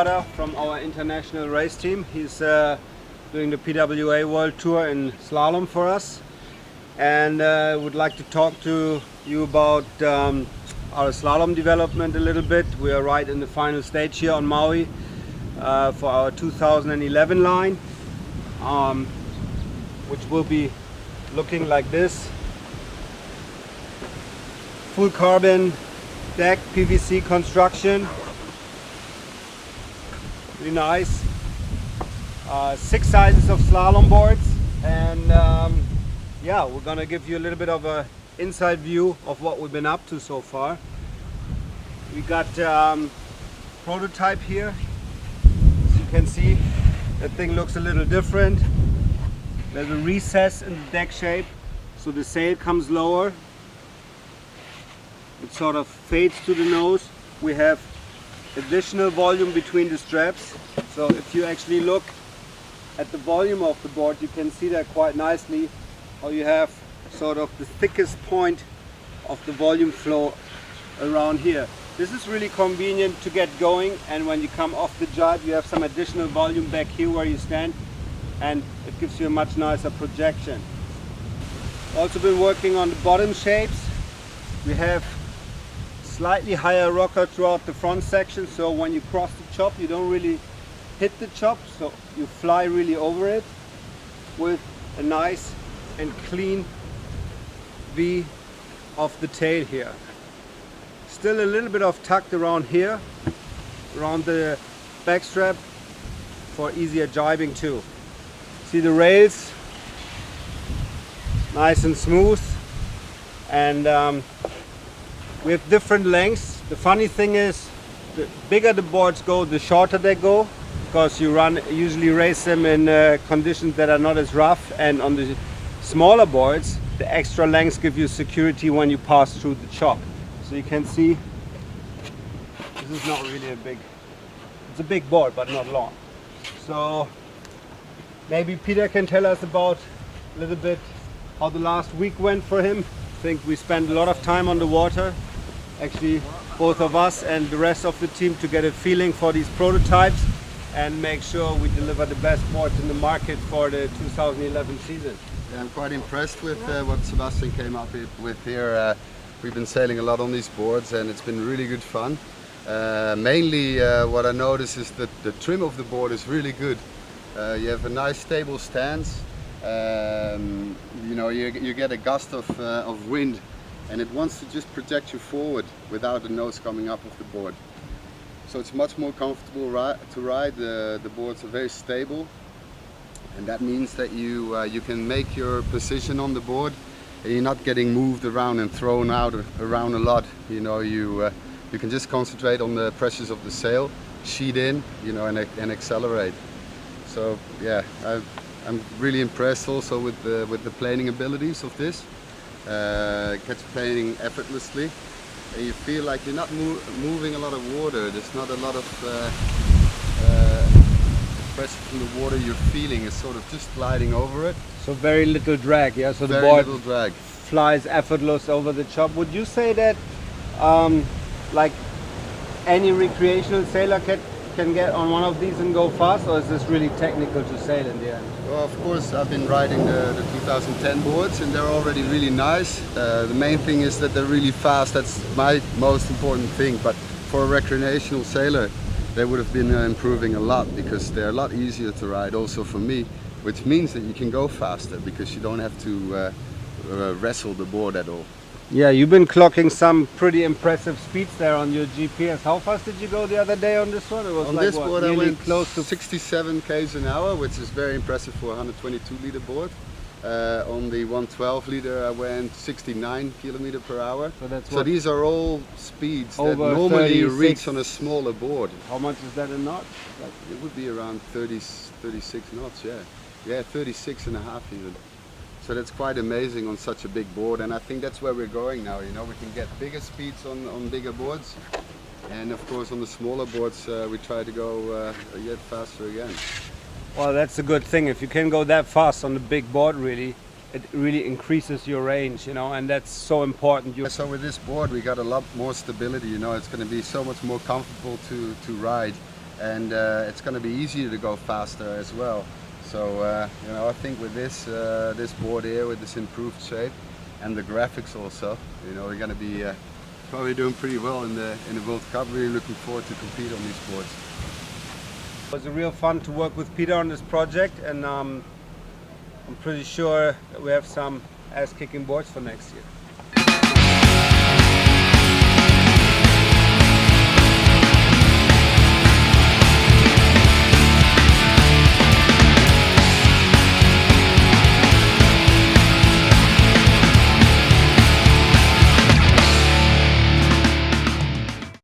Wada from our international race team. He's doing the PWA World Tour in slalom for us, and would like to talk to you about our slalom development a little bit. We are right in the final stage here on Maui for our 2011 line, which will be looking like this. Full carbon deck, PVC construction, really nice. 6 sizes of slalom boards, and yeah, we're gonna give you a little bit of a inside view of what we've been up to so far. We got prototype here. As you can see, that thing looks a little different. There's a recess in the deck shape, so the sail comes lower. It sort of fades to the nose. We have additional volume between the straps, so if you actually look at the volume of the board, you can see that quite nicely, how you have sort of the thickest point of the volume flow around here. This is really convenient to get going, and when you come off the jibe you have some additional volume back here where you stand, and it gives you a much nicer projection. Also been working on the bottom shapes. We have slightly higher rocker throughout the front section, so when you cross the chop you don't really hit the chop, so you fly really over it with a nice and clean V of the tail here. Still a little bit of tucked around here, around the back strap, for easier jibing too. See the rails, nice and smooth, and we have different lengths. The funny thing is, the bigger the boards go, the shorter they go, because you usually race them in conditions that are not as rough, and on the smaller boards the extra lengths give you security when you pass through the chop. So you can see this is not really it's a big board but not long. So maybe Peter can tell us about a little bit how the last week went for him. I think we spent a lot of time on the water, actually both of us and the rest of the team, to get a feeling for these prototypes and make sure we deliver the best boards in the market for the 2011 season. Yeah, I'm quite impressed with what Sebastian came up with here. We've been sailing a lot on these boards and it's been really good fun. Mainly what I noticed is that the trim of the board is really good. You have a nice stable stance. You know, you get a gust of wind, and it wants to just project you forward without the nose coming up of the board. So it's much more comfortable to ride. The boards are very stable, and that means that you can make your position on the board and you're not getting moved around and thrown around a lot. You know, you can just concentrate on the pressures of the sail, sheet in, you know, and accelerate. So yeah, I'm really impressed also with the planing abilities of this. Catch planing effortlessly, and you feel like you're not moving a lot of water. There's not a lot of pressure from the water you're feeling. It's sort of just gliding over it. So very little drag, yeah? So the board flies effortless over the chop. Would you say that like any recreational sailor can get on one of these and go fast, or is this really technical to sail in the end? Well, of course, I've been riding the 2010 boards and they're already really nice. The main thing is that they're really fast. That's my most important thing. But for a recreational sailor, they would have been improving a lot, because they're a lot easier to ride also for me, which means that you can go faster because you don't have to wrestle the board at all. Yeah, you've been clocking some pretty impressive speeds there on your GPS. How fast did you go the other day on this one? It was on like, this board I went close to 67 km an hour, which is very impressive for a 122 liter board. On the 112 liter I went 69 km per hour. So these are all speeds that normally you reach on a smaller board. How much is that in knots? It would be around 36 knots, yeah. Yeah, 36 and a half even. So that's quite amazing on such a big board, and I think that's where we're going now. You know, we can get bigger speeds on bigger boards, and of course on the smaller boards we try to go yet faster again. Well, that's a good thing. If you can go that fast on the big board, really, it really increases your range, you know, and that's so important. So with this board we got a lot more stability, you know, it's going to be so much more comfortable to ride. and it's going to be easier to go faster as well. So you know, I think with this this board here, with this improved shape and the graphics also, you know, we're going to be probably doing pretty well in the World Cup. Really looking forward to compete on these boards. It was a real fun to work with Peter on this project, and I'm pretty sure that we have some ass-kicking boards for next year.